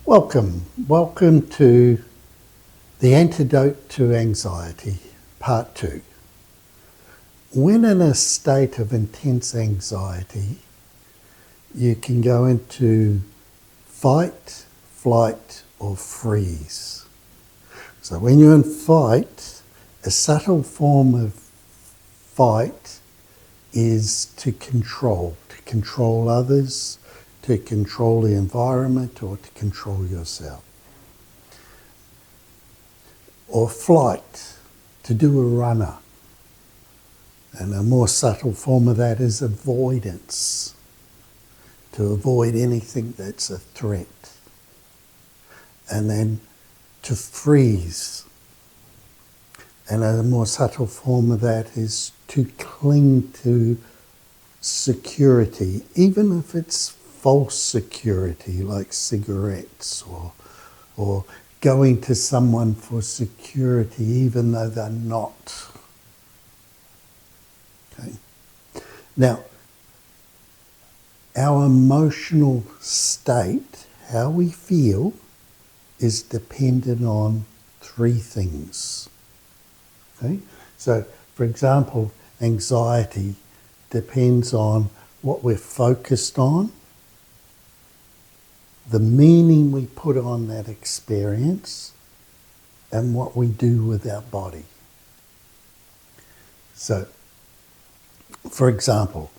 Welcome to the Antidote to Anxiety, Part 2. When in a state of intense anxiety, you can go into fight, flight, or freeze. So when you're in fight, a subtle form of fight is to control others, to control the environment, or to control yourself. Or flight, to do a runner. And a more subtle form of that is avoidance, to avoid anything that's a threat. And then to freeze. And a more subtle form of that is to cling to security, even if it's false security like cigarettes or going to someone for security even though they're not. Okay. Now, our emotional state, how we feel, is dependent on three things. Okay? So, for example, anxiety depends on what we're focused on, the meaning we put on that experience, and what we do with our body. So, for example,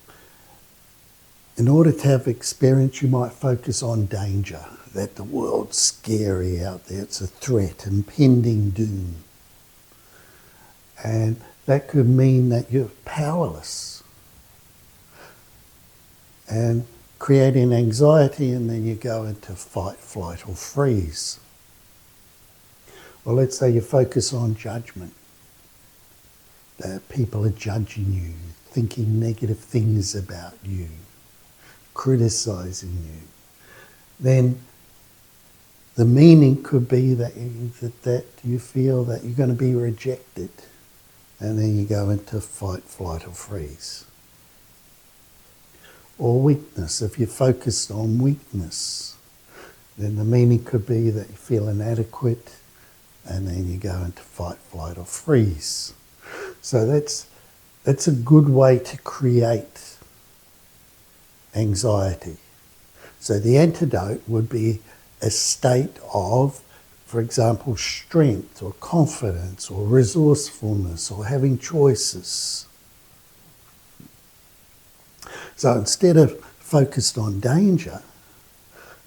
in order to have experience, you might focus on danger, that the world's scary out there, it's a threat, impending doom. And that could mean that you're powerless and creating anxiety, and then you go into fight, flight, or freeze. Or let's say you focus on judgment, that people are judging you, thinking negative things about you, criticizing you. Then the meaning could be that you feel that you're going to be rejected, and then you go into fight, flight, or freeze. Or weakness. If you're focused on weakness, then the meaning could be that you feel inadequate, and then you go into fight, flight, or freeze. So that's a good way to create anxiety. So the antidote would be a state of, for example, strength or confidence or resourcefulness or having choices. So instead of focused on danger,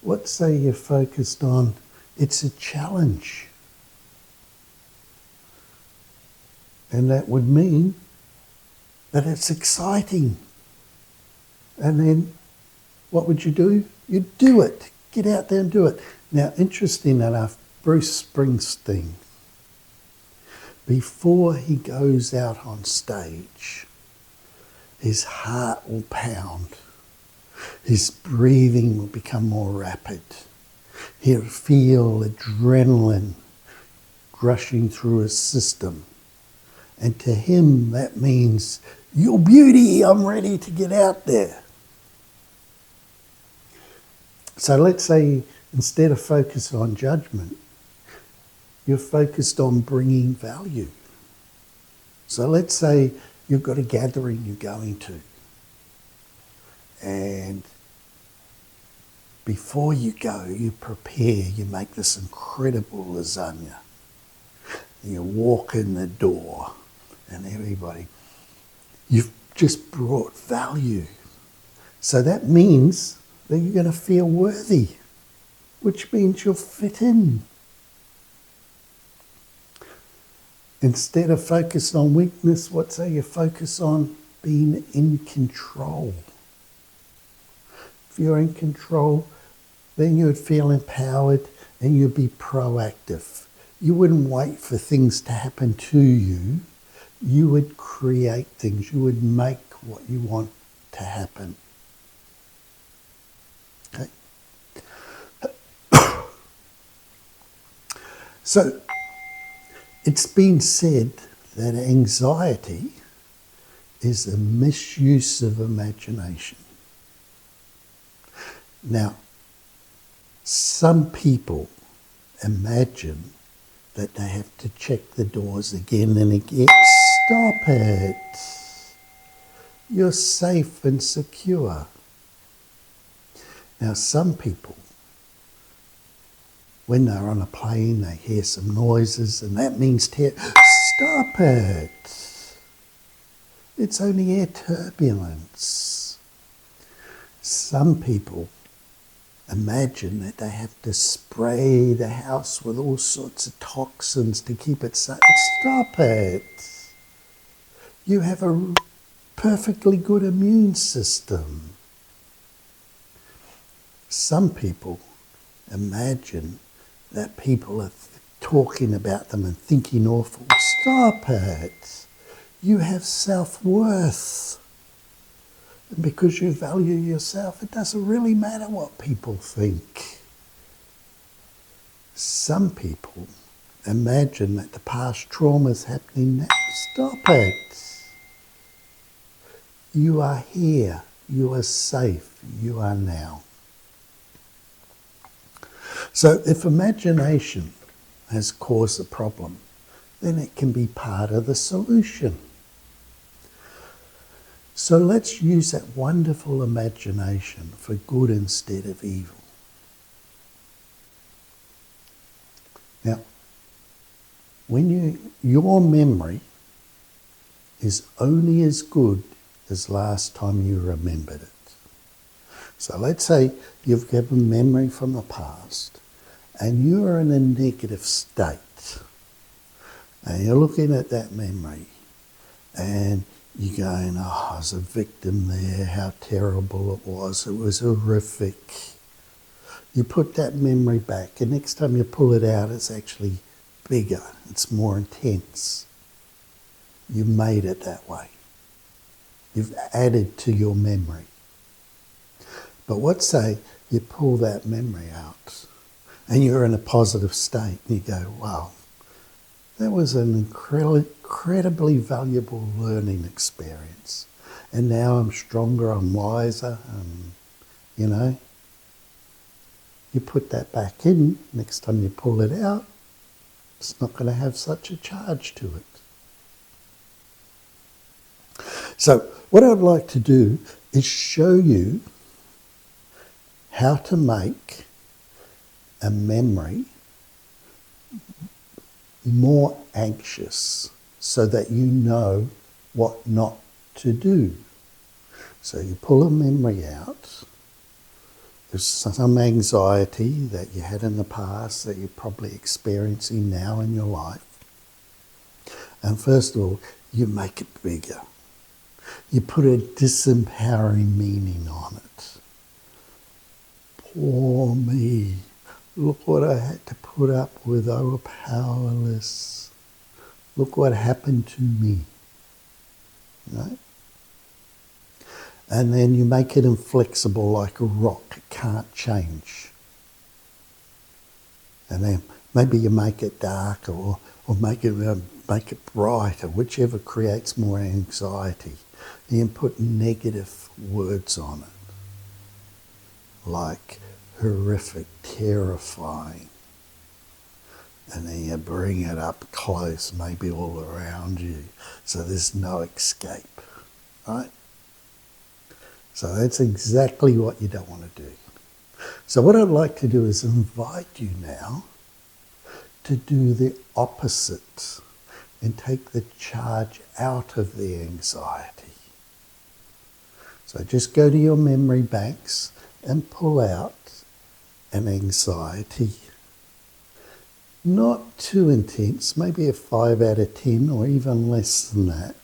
let's say you're focused on it's a challenge. And that would mean that it's exciting. And then what would you do? You'd do it. Get out there and do it. Now, interesting enough, Bruce Springsteen, before he goes out on stage, his heart will pound. His breathing will become more rapid. He'll feel adrenaline rushing through his system. And to him, that means, "Your beauty, I'm ready to get out there." So let's say instead of focus on judgment, you're focused on bringing value. So let's say you've got a gathering you're going to, and before you go, you prepare, you make this incredible lasagna. You walk in the door, and everybody, you've just brought value. So that means that you're going to feel worthy, which means you'll fit in. Instead of focus on weakness, let's say you focus on being in control. If you're in control, then you would feel empowered and you'd be proactive. You wouldn't wait for things to happen to you. You would create things. You would make what you want to happen. Okay? So, it's been said that anxiety is a misuse of imagination. Now, Some people imagine that they have to check the doors again and again. Stop it. You're safe and secure. Now, some people, when they're on a plane, they hear some noises and that means stop it. It's only air turbulence. Some people imagine that they have to spray the house with all sorts of toxins to keep it safe. Stop it. You have a perfectly good immune system. Some people imagine that people are talking about them and thinking awful. Stop it. You have self-worth. And because you value yourself, it doesn't really matter what people think. Some people imagine that the past trauma is happening now. Stop it. You are here. You are safe. You are now. So if imagination has caused a problem, then it can be part of the solution. So let's use that wonderful imagination for good instead of evil. Now, your memory is only as good as last time you remembered it. So let's say you've got a memory from the past and you're in a negative state and you're looking at that memory and you're going, oh, I was a victim there, how terrible it was horrific. You put that memory back and next time you pull it out it's actually bigger, it's more intense. You made it that way. You've added to your memory. But what say you pull that memory out and you're in a positive state and you go, wow, that was an incredibly valuable learning experience. And now I'm stronger, I'm wiser, you know. You put that back in, next time you pull it out, it's not going to have such a charge to it. So what I'd like to do is show you how to make a memory more anxious so that you know what not to do. So you pull a memory out. There's some anxiety that you had in the past that you're probably experiencing now in your life. And first of all, you make it bigger. You put a disempowering meaning on it. Poor me. Look what I had to put up with. I was powerless. Look what happened to me. Right? And then you make it inflexible like a rock. It can't change. And then maybe you make it darker or make it brighter, whichever creates more anxiety. And you put negative words on it, like horrific, terrifying. And then you bring it up close, maybe all around you, so there's no escape, right? So that's exactly what you don't want to do. So what I'd like to do is invite you now to do the opposite and take the charge out of the anxiety. So just go to your memory banks and pull out an anxiety. Not too intense, maybe a 5 out of 10 or even less than that.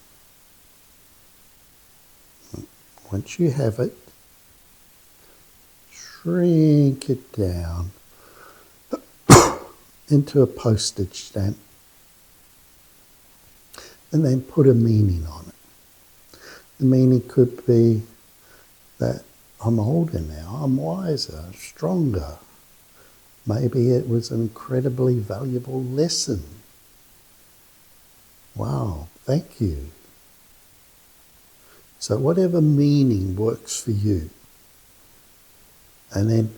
Once you have it, shrink it down into a postage stamp and then put a meaning on it. The meaning could be that I'm older now, I'm wiser, stronger. Maybe it was an incredibly valuable lesson. Wow, thank you. So whatever meaning works for you. And then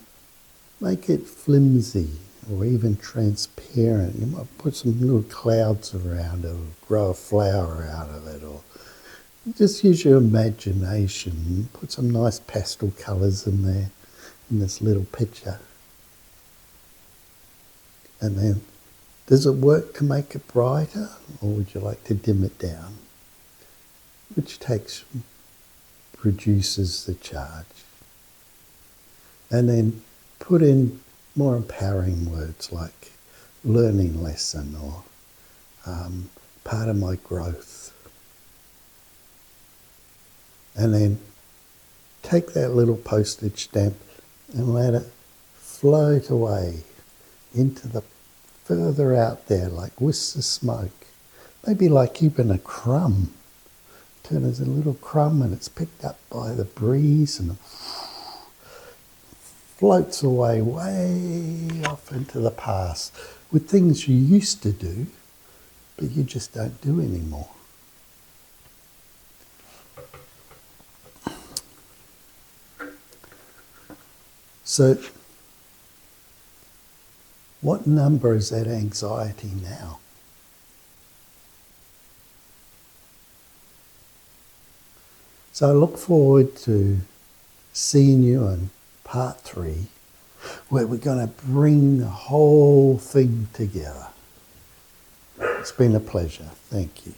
Make it flimsy or even transparent. You might put some little clouds around it or grow a flower out of it, or just use your imagination. Put some nice pastel colours in there in this little picture. And then, does it work to make it brighter, or would you like to dim it down? Which reduces the charge. And then put in more empowering words like learning lesson or part of my growth. And then take that little postage stamp and let it float away into the further out there, like wisps of smoke. Maybe like even a crumb. Turn as a little crumb and it's picked up by the breeze and floats away way off into the past with things you used to do, but you just don't do anymore. So, what number is that anxiety now? So I look forward to seeing you in part 3, where we're going to bring the whole thing together. It's been a pleasure. Thank you.